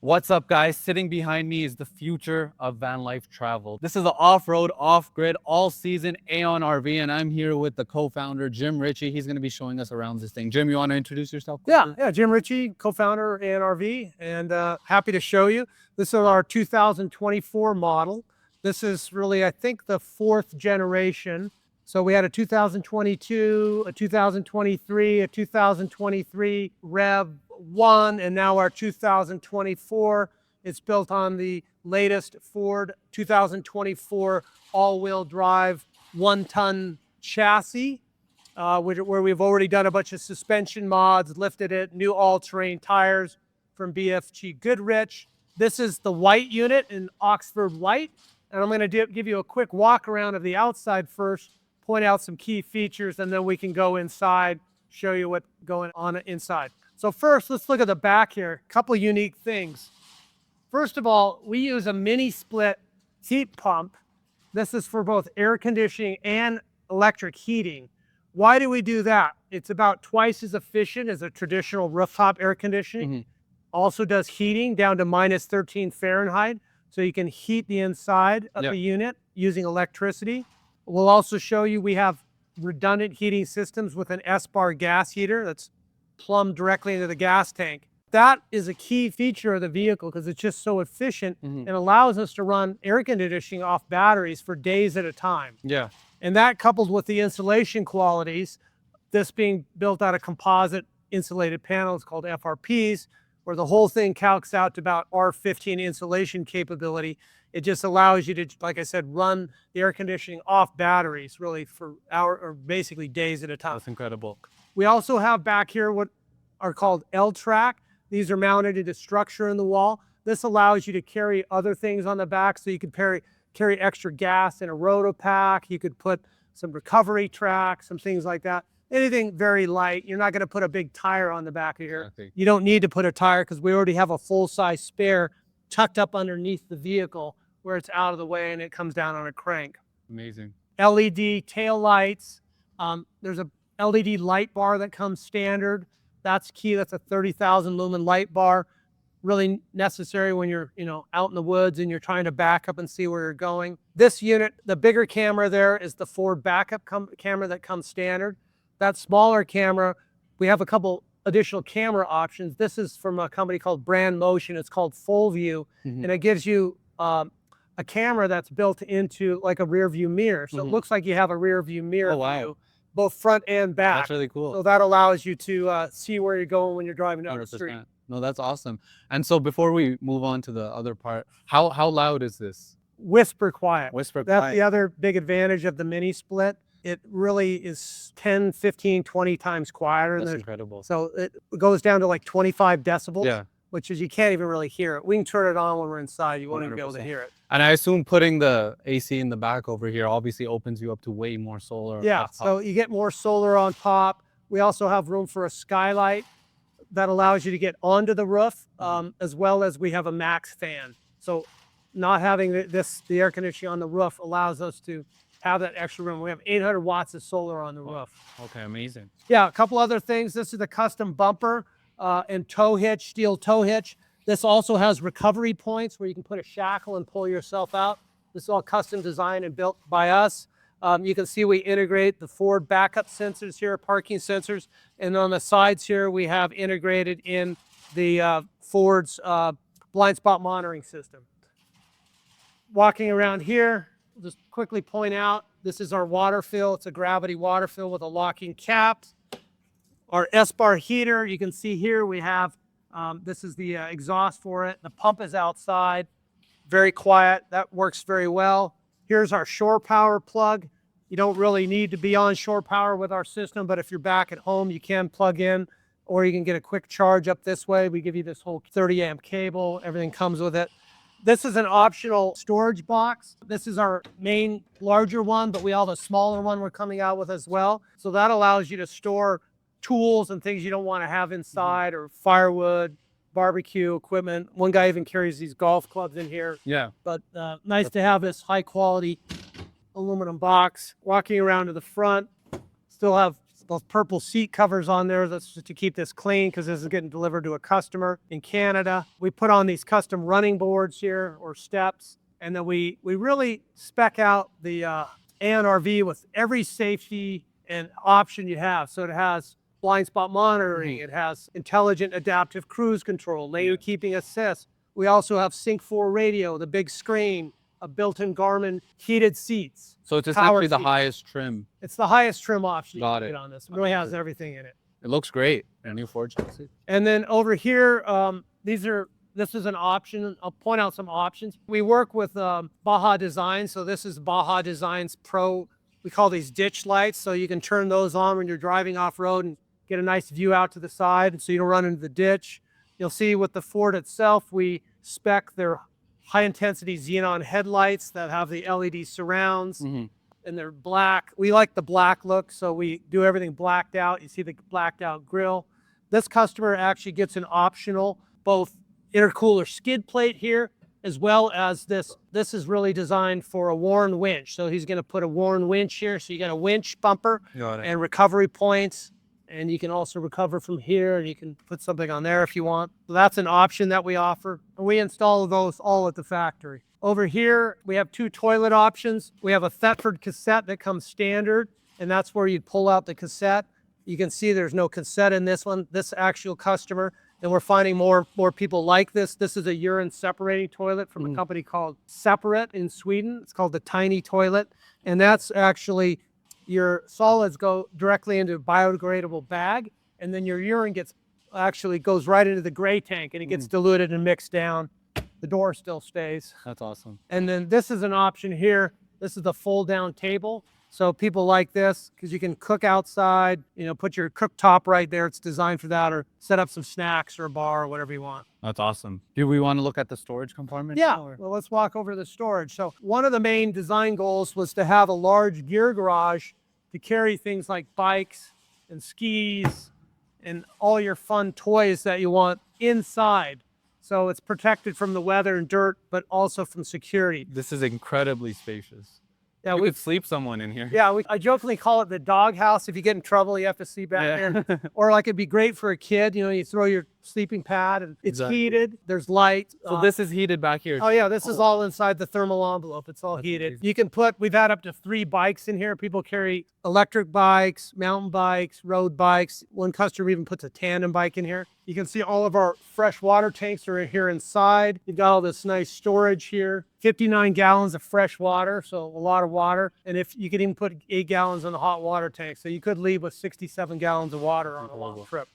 What's up, guys? Sitting behind me is the future of van life travel. This is the off-road, off-grid, all-season AEONrv, and I'm here with the co-founder, Jim Ritchie. He's going to be showing us around this thing. Jim, you want to introduce yourself? Yeah, Jim Ritchie, co-founder AEONrv, and happy to show you. This is our 2024 model. This is really, I think, the fourth generation. So we had a 2022, a 2023, a 2023 Rev 1, and now our 2024. It's built on the latest Ford 2024 all-wheel drive 1-ton chassis, where we've already done a bunch of suspension mods, lifted it, new all-terrain tires from BFG Goodrich. This is the white unit in Oxford White, and I'm going to give you a quick walk around of the outside first, point out some key features, and then we can go inside, show you what's going on inside. So first, let's look at the back here. A couple unique things. First of all, we use a mini split heat pump. This is for both air conditioning and electric heating. Why do we do that? It's about twice as efficient as a traditional rooftop air conditioning. Also does heating down to minus 13 Fahrenheit. So you can heat the inside of the unit using electricity. We'll also show you we have redundant heating systems with an S-bar gas heater that's plumbed directly into the gas tank. That is a key feature of the vehicle because it's just so efficient and allows us to run air conditioning off batteries for days at a time. Yeah. And that coupled with the insulation qualities, this being built out of composite insulated panels called FRPs, where the whole thing calcs out to about R15 insulation capability. It just allows you to, like I said, run the air conditioning off batteries really for hours or basically days at a time. That's incredible. We also have back here what are called L-track. These are mounted into structure in the wall. This allows you to carry other things on the back, so you could carry extra gas in a rotopack. You could put some recovery track, some things like that. Anything very light. You're not going to put a big tire on the back of here. Okay. You don't need to put a tire because we already have a full-size spare tucked up underneath the vehicle where it's out of the way and it comes down on a crank. Amazing. LED tail lights. There's a LED light bar that comes standard. That's key. That's a 30,000 lumen light bar. Really necessary when you're, out in the woods and you're trying to back up and see where you're going. This unit, the bigger camera there is the Ford backup camera that comes standard. That smaller camera, we have a couple additional camera options. This is from a company called Brand Motion. It's called Full View, and it gives you a camera that's built into like a rear view mirror. So it looks like you have a rear view mirror view, both front and back. That's really cool. So that allows you to see where you're going when you're driving down the street. No, that's awesome. And so before we move on to the other part, how loud is this? Whisper quiet. Whisper That's quiet. the other big advantage of the mini split. It really is 10, 15, 20 times quieter. That's incredible. So it goes down to like 25 decibels, which is you can't even really hear it. We can turn it on when we're inside. You won't even be able to hear it. And I assume putting the AC in the back over here obviously opens you up to way more solar. Yeah, so you get more solar on top. We also have room for a skylight that allows you to get onto the roof, as well as we have a max fan. So not having the air conditioning on the roof allows us to have that extra room. We have 800 watts of solar on the roof. Okay, amazing. Yeah, a couple other things. This is the custom bumper and tow hitch, steel tow hitch. This also has recovery points where you can put a shackle and pull yourself out. This is all custom designed and built by us. You can see we integrate the Ford backup sensors here, parking sensors. And on the sides here, we have integrated in the Ford's blind spot monitoring system. Walking around here, just quickly point out, this is our water fill. It's a gravity water fill with a locking cap. Our S-bar heater, you can see here we have, this is the exhaust for it. The pump is outside, very quiet. That works very well. Here's our shore power plug. You don't really need to be on shore power with our system, but if you're back at home, you can plug in, or you can get a quick charge up this way. We give you this whole 30 amp cable. Everything comes with it. This is an optional storage box. This is our main larger one, but we have a smaller one we're coming out with as well. So that allows you to store tools and things you don't want to have inside, or firewood, barbecue equipment. One guy even carries these golf clubs in here. Yeah. But nice to have this high quality aluminum box. Walking around to the front, still have those purple seat covers on there. That's just to keep this clean because this is getting delivered to a customer in Canada. We put on these custom running boards here or steps. And then we really spec out the AEONrv with every safety and option you have. So it has blind spot monitoring. It has intelligent adaptive cruise control, lane keeping assist. We also have Sync 4 radio, the big screen, a built-in Garmin heated seats. So it's essentially the highest trim. It's the highest trim option you Got can it. get on this. It really has everything in it. It looks great. A new Ford chassis. And then over here, this is an option. I'll point out some options. We work with Baja Design. So this is Baja Design's Pro. We call these ditch lights. So you can turn those on when you're driving off-road and get a nice view out to the side so you don't run into the ditch. You'll see with the Ford itself, we spec their high-intensity xenon headlights that have the LED surrounds, and they're black. We like the black look, so we do everything blacked out. You see the blacked out grille. This customer actually gets an optional both intercooler skid plate here, as well as this. This is really designed for a Warn winch. So he's going to put a Warn winch here. So you got a winch bumper and recovery points. And you can also recover from here, and you can put something on there if you want. So that's an option that we offer. And we install those all at the factory. Over here, we have 2 toilet options. We have a Thetford cassette that comes standard, and that's where you'd pull out the cassette. You can see there's no cassette in this one, this actual customer. And we're finding more people like this. This is a urine separating toilet from a company called Separate in Sweden. It's called the Tiny Toilet. And that's actually, your solids go directly into a biodegradable bag, and then your urine goes right into the gray tank, and it gets diluted and mixed down. The door still stays. That's awesome. And then this is an option here. This is the fold down table. So people like this because you can cook outside, put your cooktop right there. It's designed for that, or set up some snacks or a bar or whatever you want. That's awesome. Do we want to look at the storage compartment? Yeah, well, let's walk over to the storage. So one of the main design goals was to have a large gear garage to carry things like bikes and skis and all your fun toys that you want inside. So it's protected from the weather and dirt, but also from security. This is incredibly spacious. Yeah, we could sleep someone in here. Yeah, I jokingly call it the dog house. If you get in trouble, you have to sleep back there. Or like it'd be great for a kid. You throw your sleeping pad, and it's heated. There's light. So this is heated back here. Oh yeah, this is all inside the thermal envelope. It's all heated. Amazing. You can we've had up to 3 bikes in here. People carry electric bikes, mountain bikes, road bikes. One customer even puts a tandem bike in here. You can see all of our fresh water tanks are here inside. You've got all this nice storage here. 59 gallons of fresh water, so a lot of water. And if you could even put 8 gallons in the hot water tank, so you could leave with 67 gallons of water on a long trip.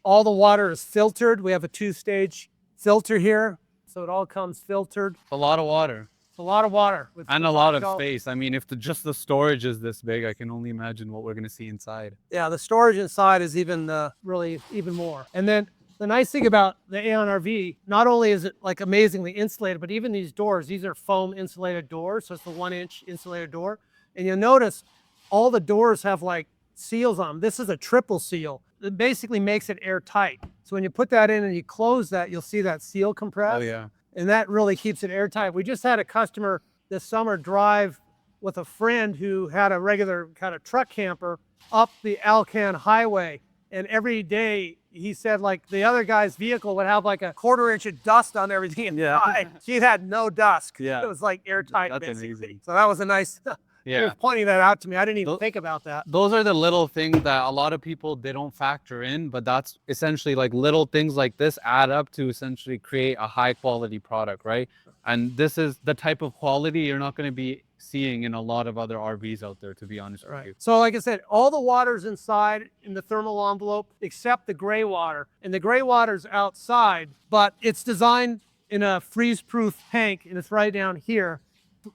All the water is filtered. We have a 2-stage filter here, so it all comes filtered. A lot of water. It's a lot of water. And a lot of space. I mean, if just the storage is this big, I can only imagine what we're going to see inside. Yeah, the storage inside is even really even more. And then the nice thing about the AEONrv, not only is it like amazingly insulated, but even these doors, these are foam insulated doors. So it's the 1-inch insulated door. And you'll notice all the doors have like seals on them. This is a triple seal. It basically makes it airtight. So when you put that in and you close that, you'll see that seal compress. Oh yeah. And that really keeps it airtight. We just had a customer this summer drive with a friend who had a regular kind of truck camper up the Alcan highway. And every day he said like the other guy's vehicle would have like a 1/4 inch of dust on everything. Yeah. She had no dust. Yeah. It was like airtight. That's basically. amazing. So that was a nice, he was pointing that out to me. I didn't even think about that. Those are the little things that a lot of people, they don't factor in, but that's essentially like little things like this add up to essentially create a high quality product, right? And this is the type of quality you're not going to be seeing in a lot of other RVs out there, to be honest with you. So like I said, all the water's inside in the thermal envelope except the gray water. And the gray water's outside, but it's designed in a freeze-proof tank, and it's right down here.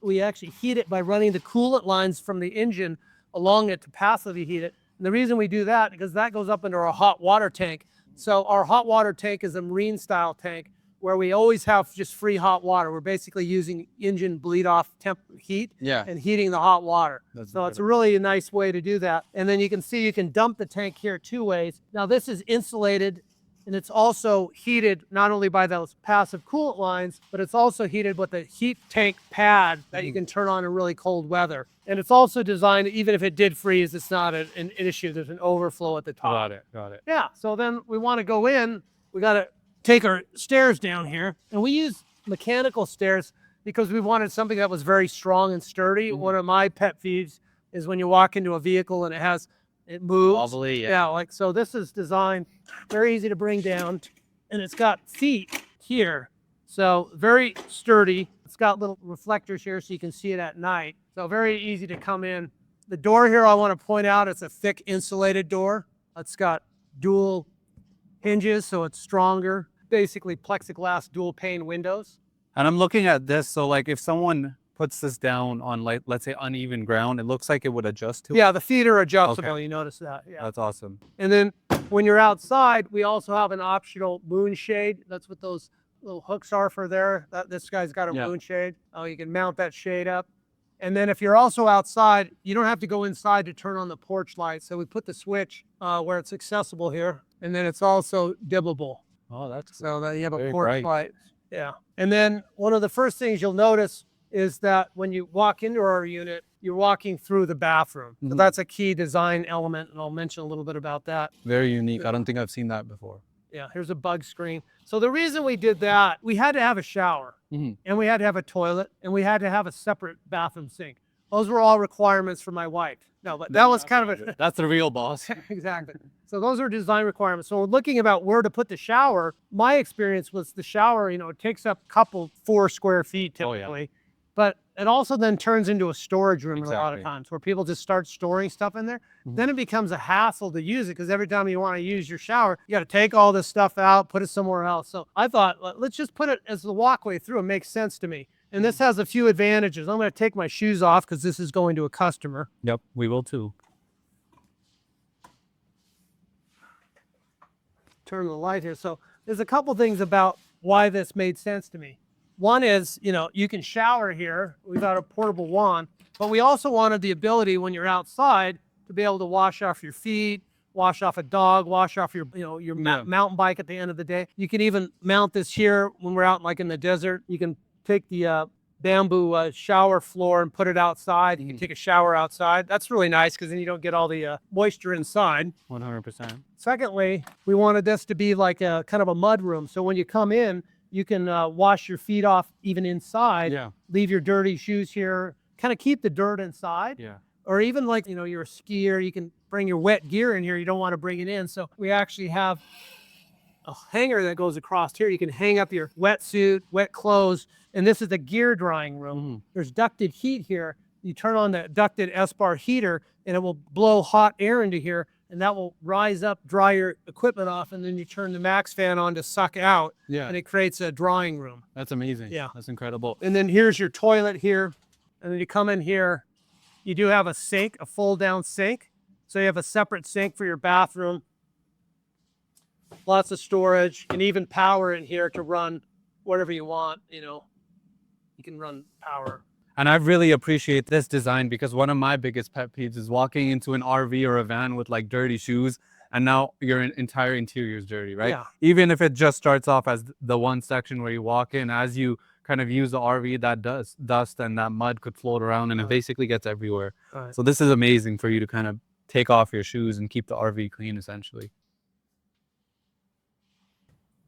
We actually heat it by running the coolant lines from the engine along it to passively heat it. And the reason we do that, because that goes up into our hot water tank. So our hot water tank is a marine style tank where we always have just free hot water. We're basically using engine bleed off temp heat and heating the hot water. So it's a really nice way to do that. And then you can see you can dump the tank here 2 ways. Now this is insulated And it's also heated not only by those passive coolant lines, but it's also heated with a heat tank pad that you can turn on in really cold weather. And it's also designed, even if it did freeze, it's not an issue. There's an overflow at the top. Got it. Got it. Yeah. So then we want to go in. We got to take our stairs down here. And we use mechanical stairs because we wanted something that was very strong and sturdy. One of my pet peeves is when you walk into a vehicle and it moves. Wobbly, Yeah, like so this is designed very easy to bring down, and it's got feet here. So very sturdy. It's got little reflectors here so you can see it at night. So very easy to come in. The door here, I want to point out, it's a thick insulated door. It's got dual hinges, so it's stronger. Basically plexiglass dual pane windows. And I'm looking at this. So like if someone puts this down on, like, let's say uneven ground, it looks like it would adjust to it. Yeah, the feet are adjustable. You notice that. Yeah. That's awesome. And then when you're outside, we also have an optional moonshade. That's what those little hooks are for there. This guy's got a moonshade. Oh, you can mount that shade up. And then if you're also outside, you don't have to go inside to turn on the porch light. So we put the switch where it's accessible here. And then it's also dimmable. Oh, that's So that you have a very porch bright. light. Yeah. And then one of the first things you'll notice is that when you walk into our unit, you're walking through the bathroom. So that's a key design element, and I'll mention a little bit about that. very unique. I don't think I've seen that before. Yeah, here's a bug screen. So the reason we did that, we had to have a shower, and we had to have a toilet, and we had to have a separate bathroom sink. Those were all requirements for my wife. No, but that was kind of a... That's the real boss. Exactly. So those are design requirements. So we're looking about where to put the shower. My experience was the shower, it takes up a couple 4 square feet typically. But it also then turns into a storage room a lot of times where people just start storing stuff in there. Then it becomes a hassle to use it because every time you want to use your shower, you got to take all this stuff out, put it somewhere else. So I thought, let's just put it as the walkway through. It makes sense to me. And this has a few advantages. I'm going to take my shoes off because this is going to a customer. Yep, we will too. Turn the light here. So there's a couple things about why this made sense to me. One is, you can shower here. We've got a portable wand, but we also wanted the ability when you're outside to be able to wash off your feet, wash off a dog, wash off your, mountain bike at the end of the day. You can even mount this here when we're out like in the desert. You can take the bamboo shower floor and put it outside. You can take a shower outside. That's really nice because then you don't get all the moisture inside. 100%. Secondly, we wanted this to be like a kind of a mud room. So when you come in, you can wash your feet off even inside. Yeah. Leave your dirty shoes here. Kind of keep the dirt inside. Yeah. Or even like, you're a skier, you can bring your wet gear in here. You don't want to bring it in. So we actually have a hanger that goes across here. You can hang up your wetsuit, wet clothes. And this is a gear drying room. There's ducted heat here. You turn on the ducted S-bar heater and it will blow hot air into here. And that will rise up, dry your equipment off, and then you turn the max fan on to suck out, and it creates a drying room. That's amazing. Yeah. That's incredible. And then here's your toilet here, and then you come in here, you do have a sink, a fold-down sink. So you have a separate sink for your bathroom. Lots of storage, and even power in here to run whatever you want, You can run power. And I really appreciate this design because one of my biggest pet peeves is walking into an RV or a van with like dirty shoes, and now your entire interior is dirty, right? Yeah. Even if it just starts off as the one section where you walk in, as you kind of use the RV, that dust and that mud could float around, and it basically gets everywhere. So this is amazing for you to kind of take off your shoes and keep the RV clean, essentially.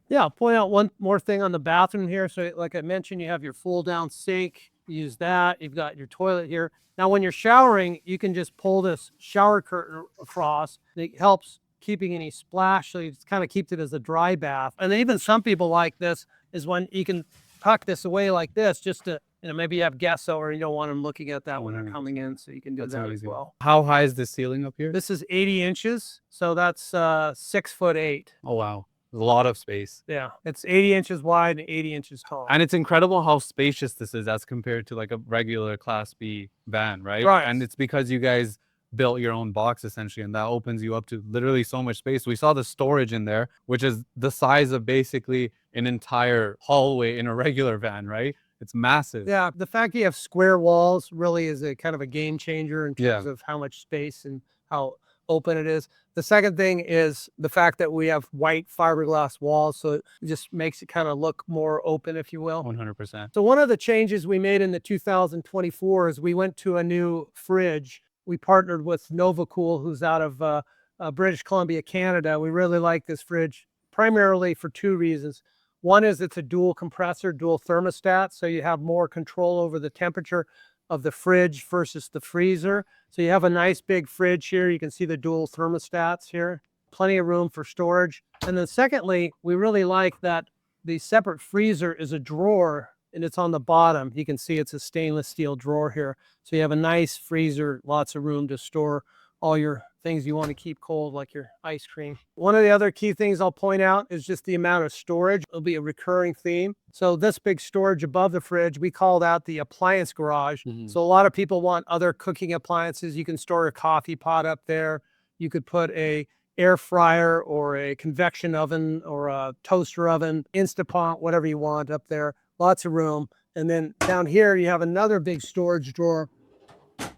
Yeah, I'll point out one more thing on the bathroom here. So like I mentioned, you have your fold down sink, use that. You've got your toilet here. Now when you're showering, you can just pull this shower curtain across. It helps keeping any splash. So you just kind of keep it as a dry bath. And even some people like this is when you can tuck this away like this, just to, maybe you have guests over and you don't want them looking at that when they're coming in. So you can do that as well. How high is the ceiling up here? This is 80 inches. So that's 6'8". Oh, wow. A lot of space. Yeah, it's 80 inches wide and 80 inches tall. And it's incredible how spacious this is as compared to like a regular Class B van, right? Right. And it's because you guys built your own box essentially, and that opens you up to literally so much space. We saw the storage in there, which is the size of basically an entire hallway in a regular van, right? It's massive. Yeah, the fact you have square walls really is a kind of a game changer in terms of how much space and how open it is. The second thing is the fact that we have white fiberglass walls, so it just makes it kind of look more open, if you will. 100%. So one of the changes we made in the 2024 is we went to a new fridge. We partnered with NovaCool, who's out of British Columbia, Canada. We really like this fridge primarily for two reasons. One is it's a dual compressor, dual thermostat, so you have more control over the temperature of the fridge versus the freezer. So you have a nice big fridge here. You can see the dual thermostats here. Plenty of room for storage. And then secondly, we really like that the separate freezer is a drawer and it's on the bottom. You can see it's a stainless steel drawer here. So you have a nice freezer, lots of room to store all your things you want to keep cold, like your ice cream. One of the other key things I'll point out is just the amount of storage. It'll be a recurring theme. So this big storage above the fridge, we called out the appliance garage. So a lot of people want other cooking appliances. You can store a coffee pot up there. You could put a air fryer or a convection oven or a toaster oven, Instapot, whatever you want up there. Lots of room. And then down here, you have another big storage drawer.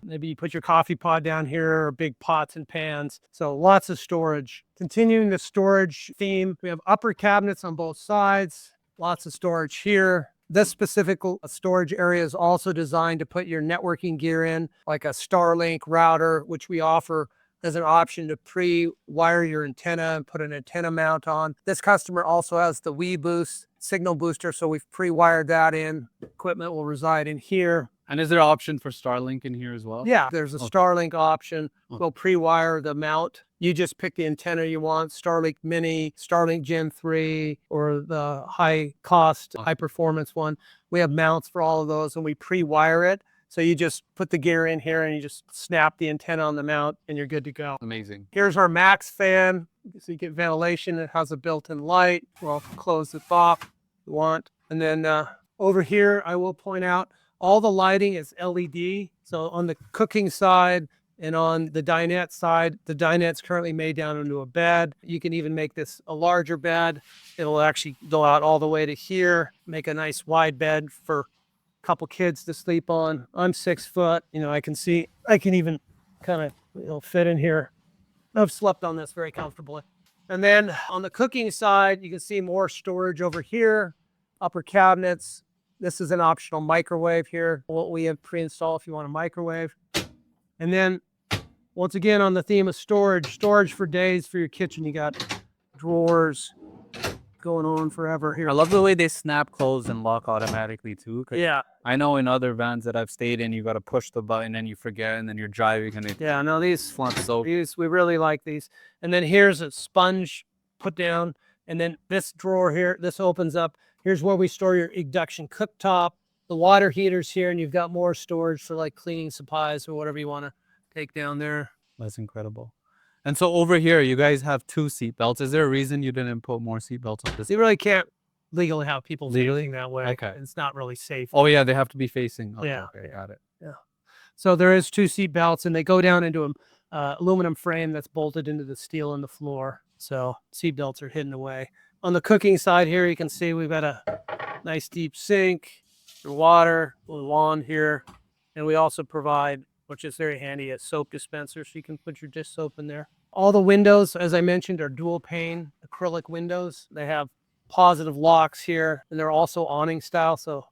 Maybe you put your coffee pot down here, or big pots and pans. So lots of storage. Continuing the storage theme, we have upper cabinets on both sides, lots of storage here. This specific storage area is also designed to put your networking gear in, like a Starlink router, which we offer as an option to pre-wire your antenna and put an antenna mount on. This customer also has the WeBoost signal booster, so we've pre-wired that in. Equipment will reside in here. And is there an option for Starlink in here as well? Yeah, there's a Starlink option. We'll pre-wire the mount. You just pick the antenna you want, Starlink Mini, Starlink Gen 3, or the high-cost, high-performance one. We have mounts for all of those, and we pre-wire it. So you just put the gear in here, and you just snap the antenna on the mount, and you're good to go. Amazing. Here's our Max fan. So you get ventilation. It has a built-in light. We'll close the top if you want. And then over here, I will point out, all the lighting is LED. So on the cooking side and on the dinette side, the dinette's currently made down into a bed. You can even make this a larger bed. It'll actually go out all the way to here, make a nice wide bed for a couple kids to sleep on. I'm 6 foot, I can even kind of, fit in here. I've slept on this very comfortably. And then on the cooking side, you can see more storage over here, upper cabinets. This is an optional microwave here, what we have pre-installed if you want a microwave. And then, once again, on the theme of storage for days for your kitchen, you got drawers going on forever here. I love the way they snap closed and lock automatically too. Yeah. I know in other vans that I've stayed in, you got to push the button and you forget, and then you're driving and it Yeah, no, these flunks so. we really like these. And then here's a sponge put down. And then this drawer here, this opens up. Here's where we store your induction cooktop, the water heaters here, and you've got more storage for like cleaning supplies or whatever you want to take down there. That's incredible. And so over here, you guys have 2 seat belts. Is there a reason you didn't put more seat belts on this? You really can't legally have people facing that way. Okay. It's not really safe. Oh yeah, they have to be facing. Okay, Yeah. okay, got it. So there is 2 seat belts, and they go down into an aluminum frame that's bolted into the steel in the floor. So seat belts are hidden away. On the cooking side here, you can see we've got a nice deep sink, water, a lawn here. And we also provide, which is very handy, a soap dispenser, so you can put your dish soap in there. All the windows, as I mentioned, are dual pane acrylic windows. They have positive locks here, and they're also awning style, so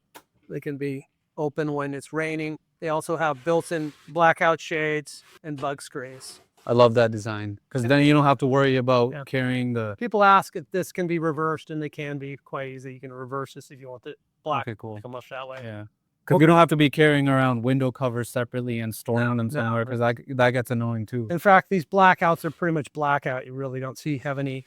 they can be open when it's raining. They also have built-in blackout shades and bug screens. I love that design because then you don't have to worry about carrying the. People ask if this can be reversed, and they can be quite easy. You can reverse this if you want it black. Okay, cool. Come up that way. Yeah. Because you don't have to be carrying around window covers separately and storing them somewhere, because that gets annoying too. In fact, these blackouts are pretty much blackout. You really don't have any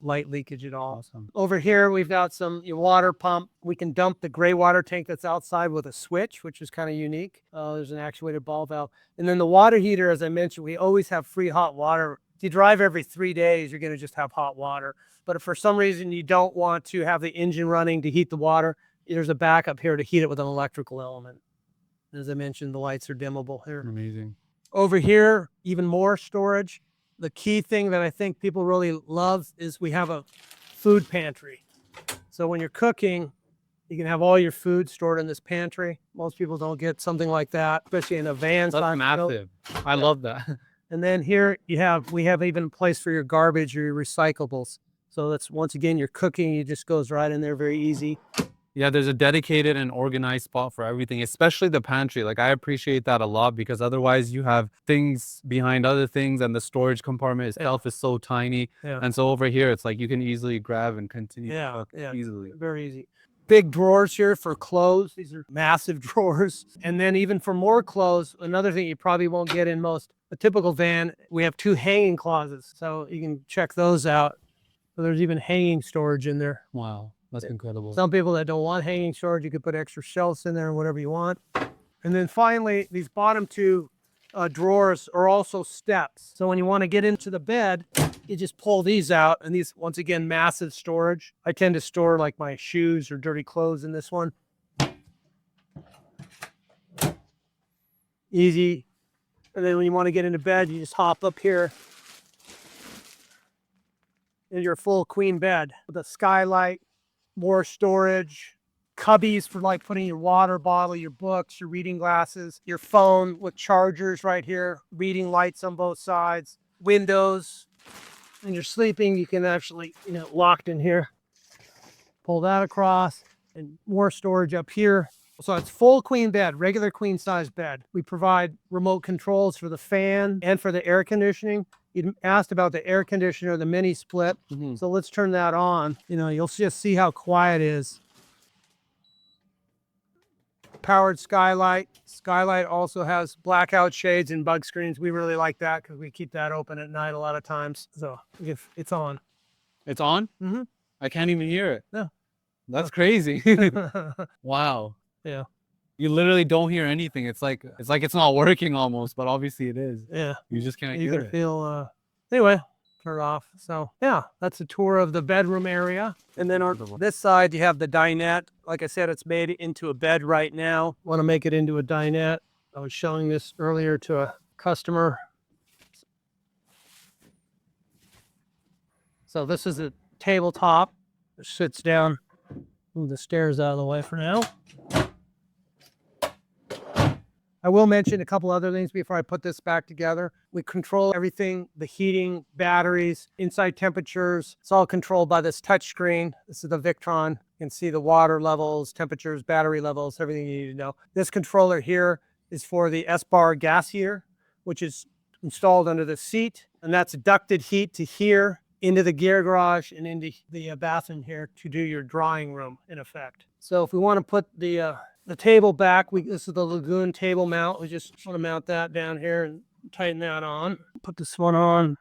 light leakage at all. Awesome. Over here, we've got your water pump. We can dump the gray water tank that's outside with a switch, which is kind of unique. There's an actuated ball valve. And then the water heater, as I mentioned, we always have free hot water. If you drive every 3 days, you're going to just have hot water. But if for some reason you don't want to have the engine running to heat the water, there's a backup here to heat it with an electrical element. As I mentioned, the lights are dimmable here. Amazing. Over here, even more storage. The key thing that I think people really love is we have a food pantry. So when you're cooking, you can have all your food stored in this pantry. Most people don't get something like that, especially in a van. That's massive. I love that. And then here we have even a place for your garbage or your recyclables. So that's, once again, your cooking, it just goes right in there, very easy. Yeah, there's a dedicated and organized spot for everything, especially the pantry. Like, I appreciate that a lot because otherwise you have things behind other things and the storage compartment itself is so tiny. Yeah. And so over here, it's like you can easily grab and continue to Yeah, cook easily. very easy. Big drawers here for clothes. These are massive drawers. And then even for more clothes, another thing you probably won't get in a typical van, we have 2 hanging closets. So you can check those out. So there's even hanging storage in there. Wow, that's incredible. Some people that don't want hanging storage, you could put extra shelves in there and whatever you want. And then finally, these bottom 2 drawers are also steps. So when you want to get into the bed, you just pull these out, and these, once again, massive storage. I tend to store like my shoes or dirty clothes in this one. Easy. And then when you want to get into bed, you just hop up here in your full queen bed with a skylight, more storage, cubbies for like putting your water bottle, your books, your reading glasses, your phone with chargers right here, reading lights on both sides, windows. When you're sleeping, you can actually, locked in here, pull that across, and more storage up here. So it's full queen bed, regular queen size bed. We provide remote controls for the fan and for the air conditioning. You asked about the air conditioner, the mini split. So let's turn that on. You'll just see how quiet it is. Powered skylight. Skylight also has blackout shades and bug screens. We really like that because we keep that open at night a lot of times. So if it's on. It's on? Mm-hmm. I can't even hear it. No. That's crazy. Wow. Yeah. You literally don't hear anything. It's like it's not working almost, but obviously it is. Yeah. You just can't You hear can it. feel, anyway, turn it off. So yeah, that's a tour of the bedroom area. And then on this side, you have the dinette. Like I said, it's made into a bed right now. Want to make it into a dinette. I was showing this earlier to a customer. So this is a tabletop. It sits down. Move the stairs out of the way for now. I will mention a couple other things before I put this back together. We control everything, the heating, batteries, inside temperatures. It's all controlled by this touch screen. This is the Victron. You can see the water levels, temperatures, battery levels, everything you need to know. This controller here is for the S-Bar gas heater, which is installed under the seat. And that's ducted heat to here, into the gear garage, and into the bathroom here to do your drawing room, in effect. So if we want to put the table back, this is the Lagoon table mount. We just want to mount that down here and tighten that on. Put this one on.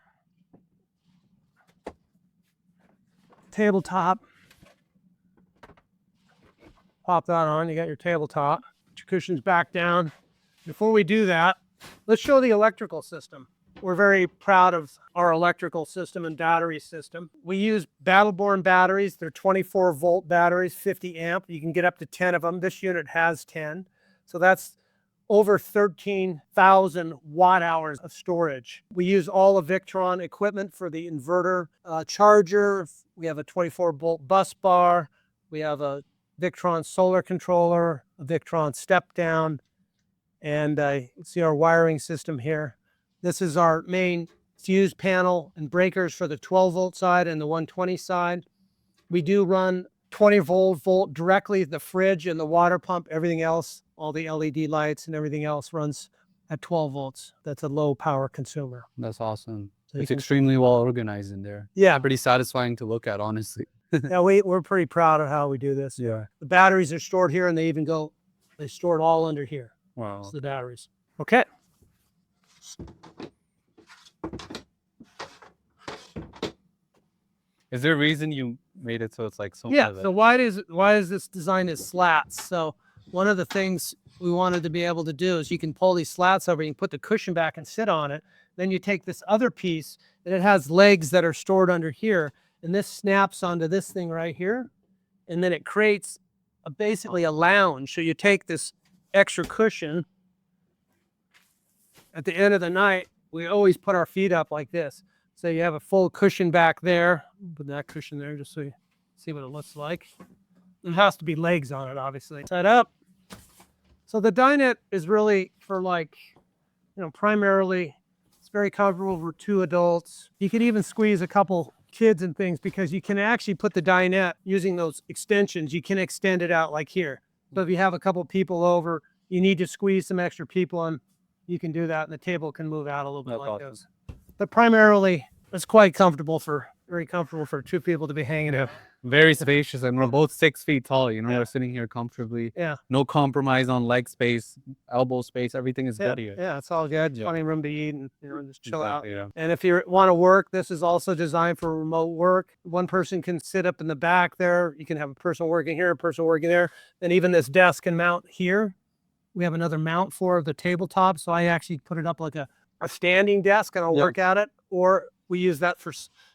Tabletop. Pop that on. You got your tabletop. Put your cushions back down. Before we do that, let's show the electrical system. We're very proud of our electrical system and battery system. We use Battleborn batteries. They're 24-volt batteries, 50 amp. You can get up to 10 of them. This unit has 10. So that's over 13,000 watt hours of storage. We use all of Victron equipment for the inverter charger. We have a 24-volt bus bar. We have a Victron solar controller, a Victron step down, and you see our wiring system here. This is our main fuse panel and breakers for the 12-volt side and the 120 side. We do run 20-volt directly, the fridge and the water pump. Everything else, all the LED lights and everything else runs at 12 volts. That's a low power consumer. That's awesome. So It's extremely well organized in there. Yeah. Pretty satisfying to look at, honestly. Yeah, we're pretty proud of how we do this. Yeah. The batteries are stored here, and they store it all under here. Wow. That's the batteries. Okay. Is there a reason you made it so it's like so? Yeah. So why is this designed as slats? So one of the things we wanted to be able to do is you can pull these slats over, you can put the cushion back and sit on it. Then you take this other piece and it has legs that are stored under here, and this snaps onto this thing right here, and then it creates basically a lounge. So you take this extra cushion. At the end of the night, we always put our feet up like this. So you have a full cushion back there. Put that cushion there just so you see what it looks like. It has to be legs on it, obviously. Set up. So the dinette is really for primarily It's very comfortable for 2 adults. You can even squeeze a couple kids and things because you can actually put the dinette using those extensions. You can extend it out like here. So if you have a couple people over, you need to squeeze some extra people in, you can do that, and the table can move out a little bit That's like awesome. this. But primarily, it's quite comfortable very comfortable for 2 people to be hanging out. Very spacious, and we're both 6 feet tall. You know, Yeah. we're sitting here comfortably. Yeah. No compromise on leg space, elbow space. Everything is Yeah, good here. yeah, it's all good. Yeah. Plenty of room to eat and just chill out. Exactly, yeah. And if you want to work, this is also designed for remote work. One person can sit up in the back there. You can have a person working here, a person working there. And even this desk can mount here. We have another mount for the tabletop. So I actually put it up like a standing desk and I'll Yep. work at it. Or we use that for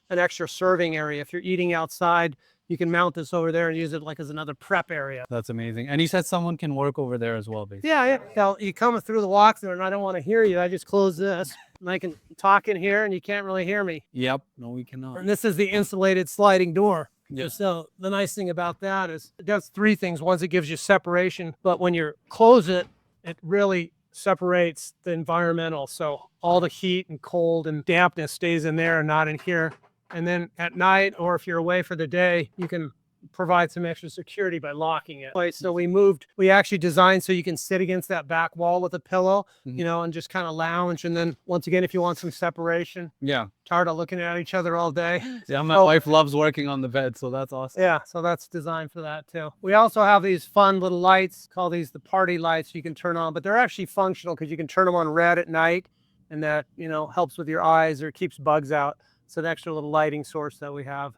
an extra serving area. If you're eating outside, you can mount this over there and use it like as another prep area. That's amazing. And you said someone can work over there as well, basically. Yeah, yeah. Now, you come through the walk-through and I don't want to hear you. I just close this and I can talk in here and you can't really hear me. Yep. No, we cannot. And this is the insulated sliding door. Yeah. So the nice thing about that is it does 3 things. One is it gives you separation, but when you close it, it really separates the environmental. So all the heat and cold and dampness stays in there and not in here. And then at night, or if you're away for the day, you can provide some extra security by locking it. Right, so we actually designed so you can sit against that back wall with a pillow, Mhm. you know, and just kind of lounge. And then once again, if you want some separation, Yeah. tired of looking at each other all day. Yeah, my So- wife loves working on the bed, so that's awesome. Yeah, so that's designed for that too. We also have these fun little lights, call these the party lights you can turn on, but they're actually functional because you can turn them on red at night and that, you know, helps with your eyes or keeps bugs out. It's an extra little lighting source that we have.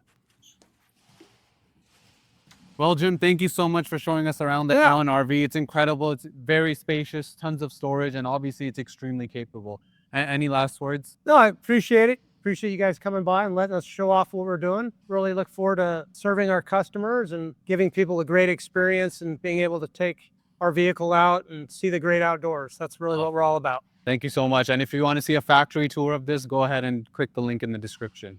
Well, Jim, thank you so much for showing us around the Yeah. AEONrv. It's incredible. It's very spacious, tons of storage, and obviously it's extremely capable. Any last words? No, I appreciate it. Appreciate you guys coming by and letting us show off what we're doing. Really look forward to serving our customers and giving people a great experience and being able to take our vehicle out and see the great outdoors. That's really what we're all about. Thank you so much. And if you want to see a factory tour of this, go ahead and click the link in the description.